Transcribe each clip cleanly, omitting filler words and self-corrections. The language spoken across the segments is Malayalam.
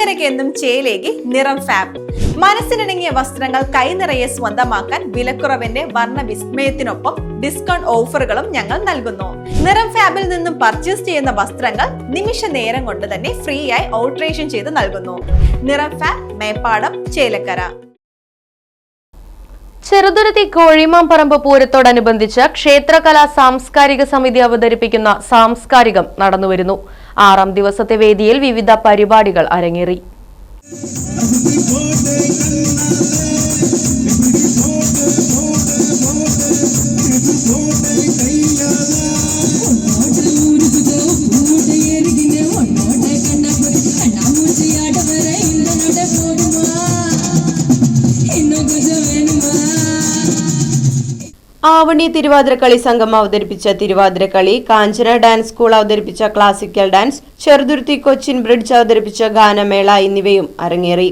ചേലക്കരയ്ക്ക് എന്നും ചേലേക്ക് നിറം ഫാബ്. മനസ്സിനിണങ്ങിയ വസ്ത്രങ്ങൾ കൈനിറയെ സ്വന്തമാക്കാൻ വിലക്കുറവിന്റെ വർണ്ണ വിസ്മയത്തിനൊപ്പം ഡിസ്കൗണ്ട് ഓഫറുകളും ഞങ്ങൾ നൽകുന്നു. നിറം ഫാബിൽ നിന്നും പർച്ചേസ് ചെയ്യുന്ന വസ്ത്രങ്ങൾ നിമിഷ നേരം കൊണ്ട് തന്നെ ഫ്രീ ആയി ഓൾട്രേഷൻ ചെയ്ത് നൽകുന്നു. നിറം ഫാബ്, മേപ്പാടം, ചേലക്കര. ചെറുതുരുത്തി കോഴിമാമ്പറമ്പ് പൂരത്തോടനുബന്ധിച്ച് ക്ഷേത്രകലാ സാംസ്കാരിക സമിതി അവതരിപ്പിക്കുന്ന സാംസ്കാരികം നടന്നുവരുന്നു. 6ാം ദിവസത്തെ വേദിയിൽ വിവിധ പരിപാടികൾ അരങ്ങേറി. ആവണി തിരുവാതിരക്കളി സംഘം അവതരിപ്പിച്ച തിരുവാതിരക്കളി, കാഞ്ചന ഡാൻസ് സ്കൂൾ അവതരിപ്പിച്ച classical dance, Cheruthuruthy Cochin bridge അവതരിപ്പിച്ച ഗാനമേള എന്നിവയും അരങ്ങേറി.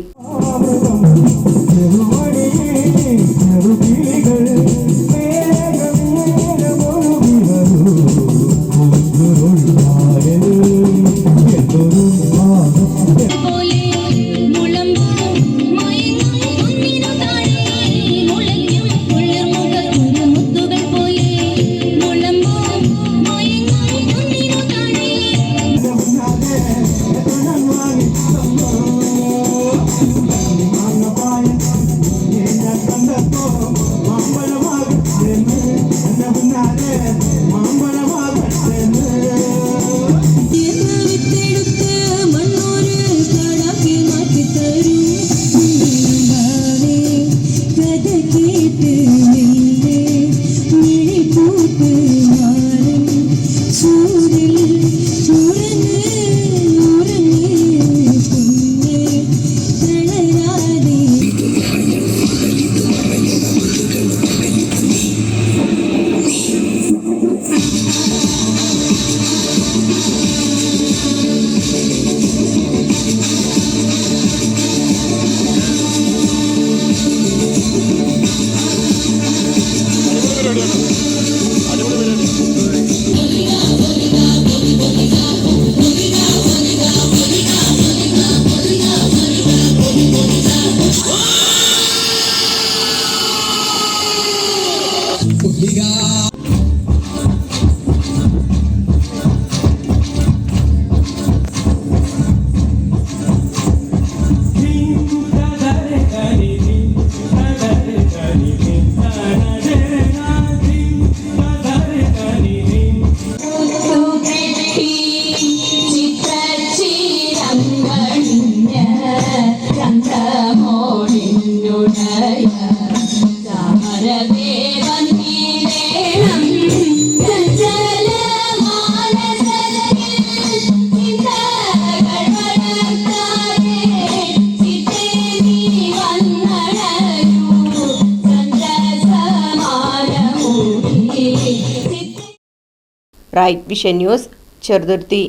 Right vision news, Cheruthuruthy.